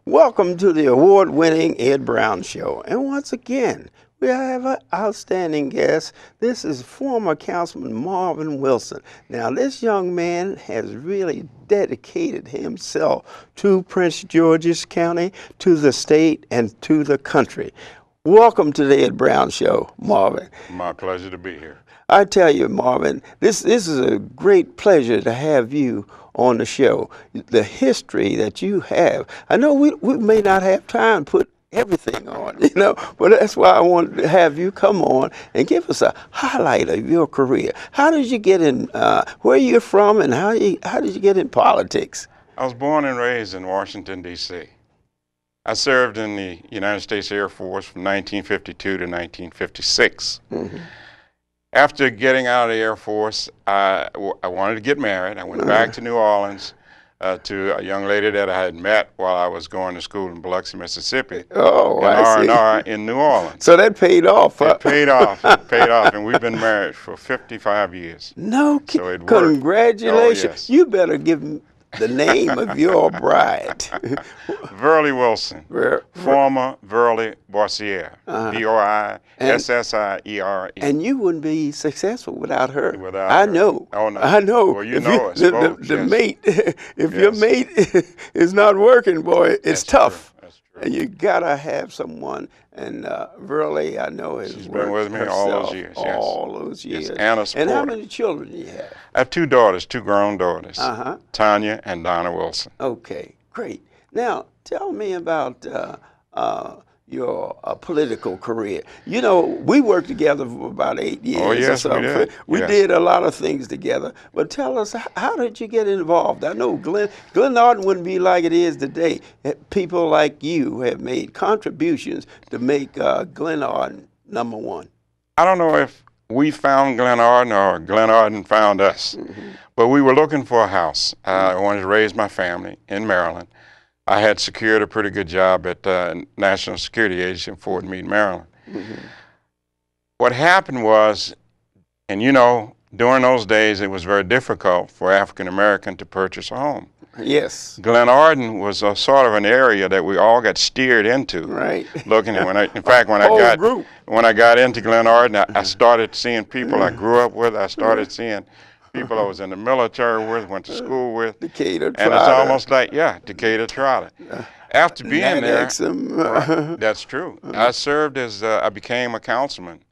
Welcome to the award-winning Ed Brown Show. And once again, we have an outstanding guest. This is former Councilman Marvin Wilson. Now, this young man has really dedicated himself to Prince George's County, to the state, and to the country. Welcome to the Ed Brown Show, Marvin. My pleasure to be here. I tell you, Marvin, this is a great pleasure to have you on the show. The history that you have. I know we may not have time to put everything on, but that's why I wanted to have you come on and give us a highlight of your career. How did you get in, where you're from, and how did you get in politics? I was born and raised in Washington, D.C. I served in the United States Air Force from 1952 to 1956. Mm-hmm. After getting out of the Air Force, I wanted to get married. I went back to New Orleans to a young lady that I had met while I was going to school in Biloxi, Mississippi. Oh, I see. R&R in New Orleans. So that paid off. Huh? It paid off. It paid off, and we've been married for 55 years. No, so it congratulations. Oh, yes. You better give the name of your bride. Verlie Wilson, former Verlie Boissiere, B-O-I-S-S-I-E-R-E. And you wouldn't be successful without her. Without I her. know. Oh, no. I know. Well, you know us both. The yes. mate, if yes. your mate is not working, boy, it's That's tough. True. That's true. And you gotta have someone. And Verlie, I know, has She's worked been with me herself all those years. Yes. All those years. Yes. And a supporter. And how many children do you have? I have two daughters, two grown daughters, Uh-huh. Tanya and Donna Wilson. Okay, great. Now, tell me about your political career. You know, we worked together for about 8 years. Oh, yes, or so. we did. We Yes. did a lot of things together. But tell us, how did you get involved? I know Glenarden wouldn't be like it is today. People like you have made contributions to make Glenarden #1. I don't know if we found Glenarden or Glenarden found us, but we were looking for a house. I wanted to raise my family in Maryland. I had secured a pretty good job at National Security Agency in Fort Meade, Maryland. What happened was, and you know, during those days it was very difficult for African American to purchase a home. Yes. Glenarden was a sort of an area that we all got steered into. Right. Looking at when I got into Glenarden, I started seeing people I grew up with. I started seeing people I was in the military with, went to school with. Decatur, and it's almost like, Decatur, Trotter. After being there, right, that's true. I served as, I became a councilman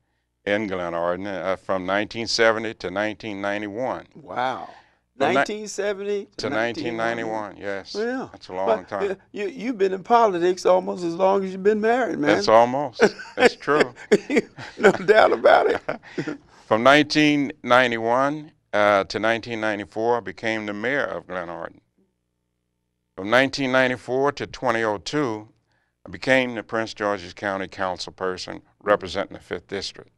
in Glenarden from 1970 to 1991. Wow. 1970 to 1991, yes. Yeah. That's a long time. You've been in politics almost as long as you've been married, man. That's almost. That's true. No doubt about it. From 1991 to 1994, I became the mayor of Glenarden. From 1994 to 2002, I became the Prince George's County Council person representing the 5th District.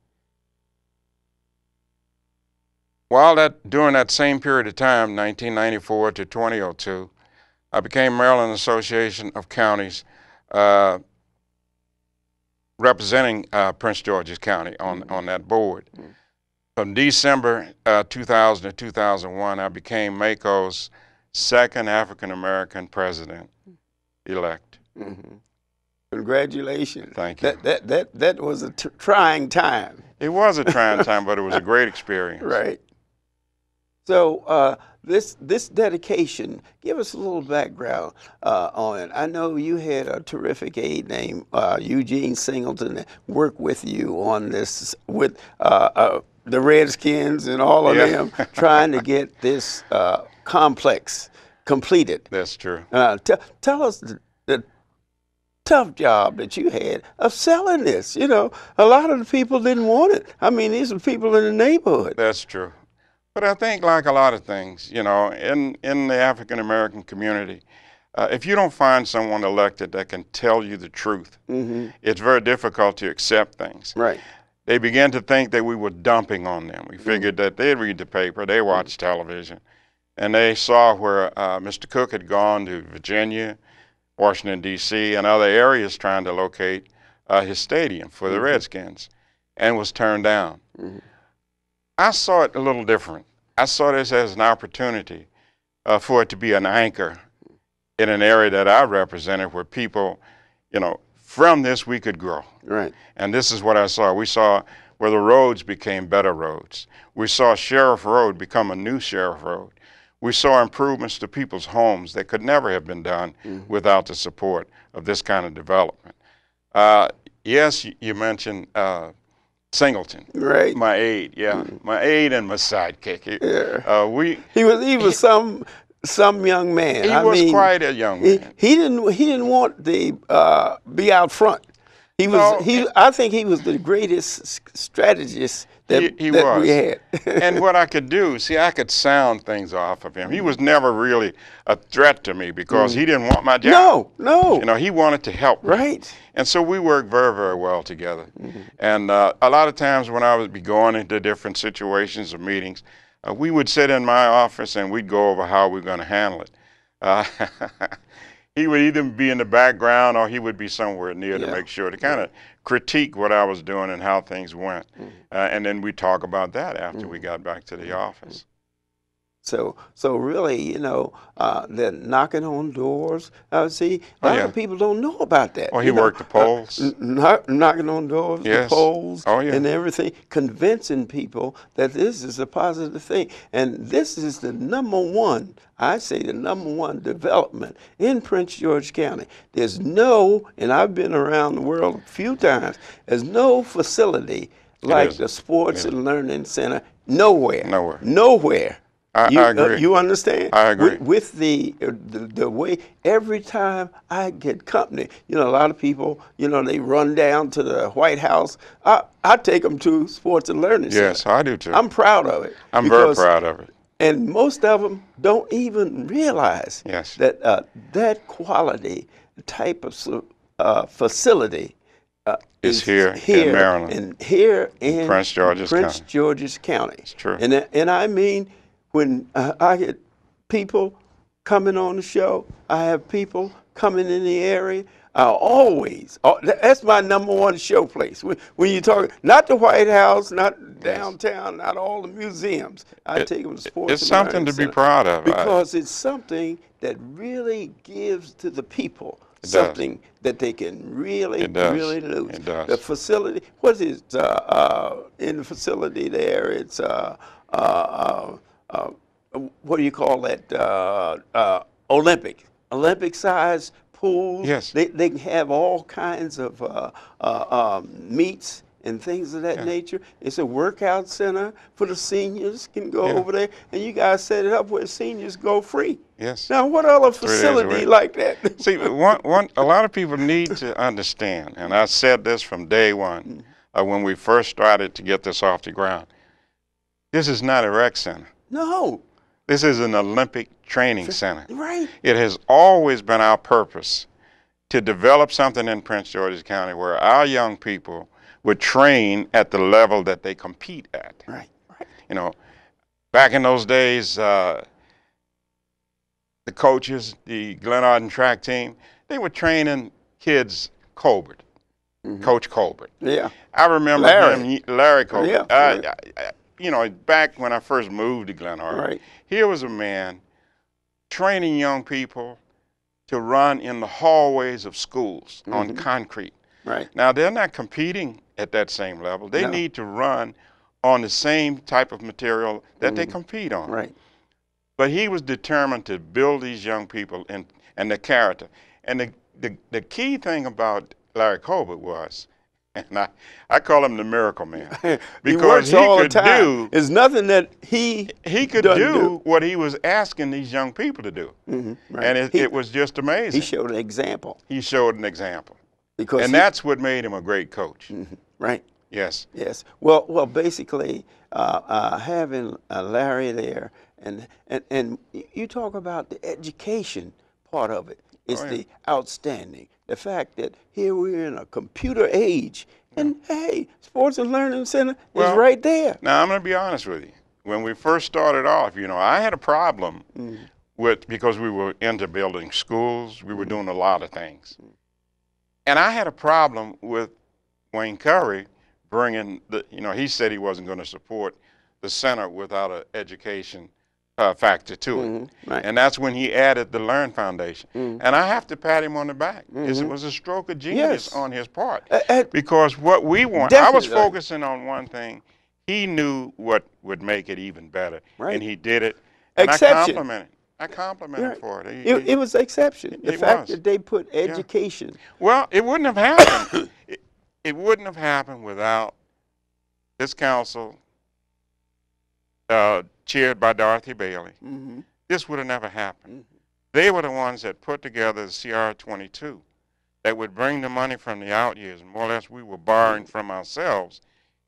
During that same period of time, 1994 to 2002, I became Maryland Association of Counties representing Prince George's County on that board. From December 2000 to 2001, I became MACO's second African-American president-elect. Congratulations. Thank you. That was a trying time. It was a trying time, but it was a great experience. Right. So this dedication, give us a little background on it. I know you had a terrific aide named Eugene Singleton that worked with you on this, with the Redskins and all of them, trying to get this complex completed. That's true. Tell us the tough job that you had of selling this. You know, a lot of the people didn't want it. I mean, these are people in the neighborhood. That's true. But I think, like a lot of things, you know, in the African-American community, if you don't find someone elected that can tell you the truth, it's very difficult to accept things. Right. They began to think that we were dumping on them. We figured that they'd read the paper, they watched television, and they saw where Mr. Cook had gone to Virginia, Washington, D.C., and other areas trying to locate his stadium for the Redskins, and was turned down. I saw it a little different. I saw this as an opportunity for it to be an anchor in an area that I represented where people, from this we could grow. Right. And this is what I saw. We saw where the roads became better roads. We saw Sheriff Road become a new Sheriff Road. We saw improvements to people's homes that could never have been done without the support of this kind of development. Yes, you mentioned Singleton, Right. my aide, my aide and my sidekick. He was some young man. He was quite a young man. He didn't want to be out front. He was I think he was the greatest strategist that we had. And what I could do, I could sound things off of him. He was never really a threat to me because he didn't want my job. No. He wanted to help me. Right. And so we worked very, very well together. And a lot of times when I would be going into different situations or meetings, we would sit in my office and we'd go over how we're going to handle it. He would either be in the background or he would be somewhere near to make sure to kind of critique what I was doing and how things went. And then we'd talk about that after we got back to the office. So really, they're knocking on doors. See, a lot of people don't know about that. Oh, he worked the polls. Knocking on doors, the polls, Oh, yeah. and everything, convincing people that this is a positive thing. And this is the number one, I say the number one development in Prince George County. There's and I've been around the world a few times, there's no facility like the Sports and Learning Center nowhere. I agree. You understand? I agree. With the way every time I get company, a lot of people, they run down to the White House. I take them to Sports and Learning Center. Yes, I do too. I'm proud of it. I'm very proud of it. And most of them don't even realize that that quality type of facility is here in Maryland. And here in Prince George's County. It's true. And I mean, when I get people coming on the show, I have people coming in the area. That's my number one show place. When you talk, not the White House, not downtown, not all the museums. I take them to Sports. It's something to be proud of. Because it's something that really gives to the people something that they can really lose. It does. The facility, what is in the facility there? It's what do you call that? Olympic size pools. Yes. They can have all kinds of meets and things of that nature. It's a workout center for the seniors can go over there, and you guys set it up where seniors go free. Yes. Now, what other facility like that? See, a lot of people need to understand, and I said this from day one when we first started to get this off the ground. This is not a rec center. No. This is an Olympic training center. Right. It has always been our purpose to develop something in Prince George's County where our young people would train at the level that they compete at. Right. Back in those days, the coaches, the Glen Arden track team, they were training kids Colbert, Coach Colbert. Yeah. I remember Larry Colbert. Yeah. Back when I first moved to Glen Arden, here was a man training young people to run in the hallways of schools on concrete. Right. Now, they're not competing at that same level. They need to run on the same type of material that they compete on. Right. But he was determined to build these young people and their character. And the key thing about Larry Colbert was, and I call him the miracle man, because he could do. There's nothing that he could do what he was asking these young people to do, right. And it was just amazing. He showed an example. And that's what made him a great coach. Right. Yes. Yes. Well, basically, having Larry there, and you talk about the education part of it is the outstanding. The fact that here we're in a computer age, and hey, Sports and Learning Center is right there. Now I'm going to be honest with you. When we first started off, I had a problem because we were into building schools. We were doing a lot of things. And I had a problem with Wayne Curry bringing he said he wasn't going to support the center without an education factor to it. Right. And that's when he added the Learn Foundation. And I have to pat him on the back. It was a stroke of genius Yes. on his part. Because what we want, I was focusing on one thing. He knew what would make it even better. Right. And he did it. And Exception. I compliment him for it. It was exception. The fact that they put education. Well, it wouldn't have happened. It wouldn't have happened without this council chaired by Dorothy Bailey. This would have never happened. They were the ones that put together the CR22 that would bring the money from the out years. More or less, we were borrowing from ourselves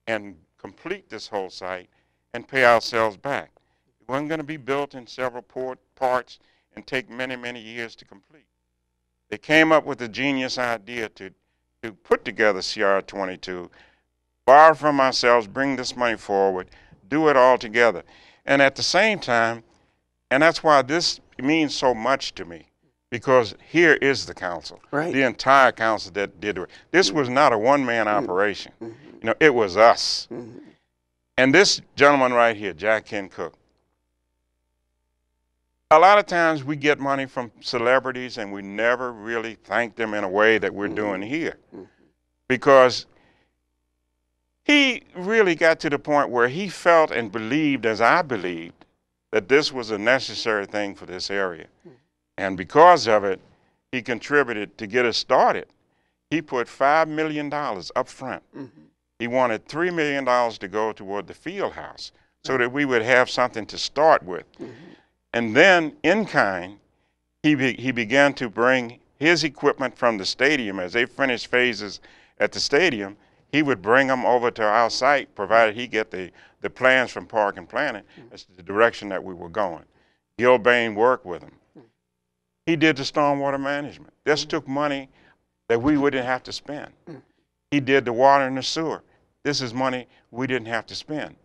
and complete this whole site and pay ourselves back. It wasn't going to be built in several parts and take many, many years to complete. They came up with a genius idea to put together CR22, borrow from ourselves, bring this money forward, do it all together. And at the same time, and that's why this means so much to me, because here is the council, the entire council that did it. This was not a one-man operation. You know, it was us. And this gentleman right here, Jack Ken Cook, a lot of times we get money from celebrities and we never really thank them in a way that we're doing here. Because he really got to the point where he felt and believed, as I believed, that this was a necessary thing for this area. And because of it, he contributed to get us started. He put $5 million up front. He wanted $3 million to go toward the field house so that we would have something to start with. And then, in kind, he began to bring his equipment from the stadium. As they finished phases at the stadium, he would bring them over to our site, provided he get the plans from Park and Planning as to the direction that we were going. Gil Bain worked with him. He did the stormwater management. This took money that we wouldn't have to spend. He did the water and the sewer. This is money we didn't have to spend.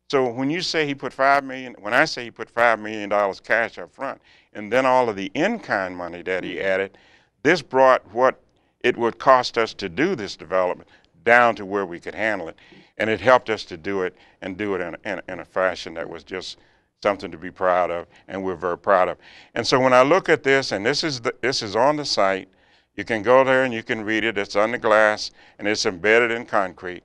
So when you say he put $5 million, when I say he put $5 million cash up front, and then all of the in-kind money that he added, this brought what it would cost us to do this development down to where we could handle it. And it helped us to do it and do it in a fashion that was just something to be proud of, and we're very proud of. And so when I look at this, and this is on the site, you can go there and you can read it. It's on the glass, and it's embedded in concrete.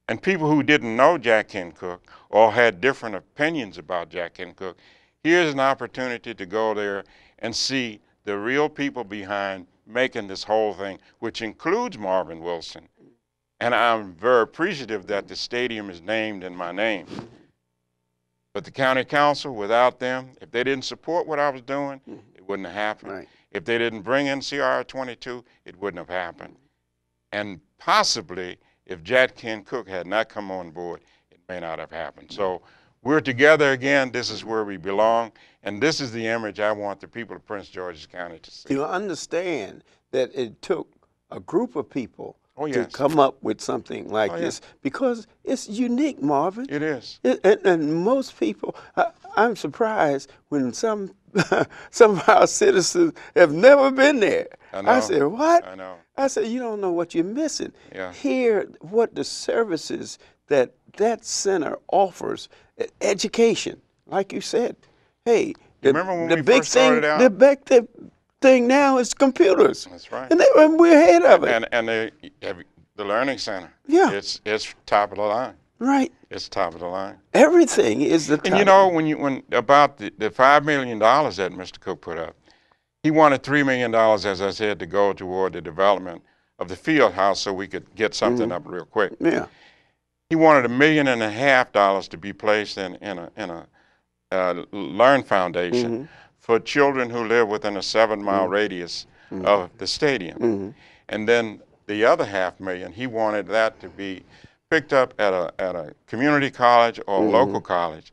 And people who didn't know Jack Ken Cook or had different opinions about Jack Ken Cook, here's an opportunity to go there and see the real people behind making this whole thing, which includes Marvin Wilson. And I'm very appreciative that the stadium is named in my name. But the county council, without them, if they didn't support what I was doing, it wouldn't have happened. If they didn't bring in CR22, it wouldn't have happened. And possibly, if Jack Ken Cook had not come on board, it may not have happened. So we're together again. This is where we belong. And this is the image I want the people of Prince George's County to see. You understand that it took a group of people to come up with something like this, because it's unique, Marvin. It is. And most people, I'm surprised when some of our citizens have never been there. I said, what? I know. I said, you don't know what you're missing. Yeah. Hear what the services that center offers. Education, like you said. Hey, remember when we first started out? The big thing now is computers. That's right. And we're ahead of it. And the Learning Center. Yeah. It's top of the line. Right. It's top of the line. Everything is the top. And you know, when about the $5 million that Mr. Cook put up, he wanted $3 million, as I said, to go toward the development of the field house so we could get something up real quick. Yeah. He wanted $1.5 million to be placed in a Learn Foundation for children who live within a 7-mile radius of the stadium. And then the other $500,000, he wanted that to be picked up at a community college or a local college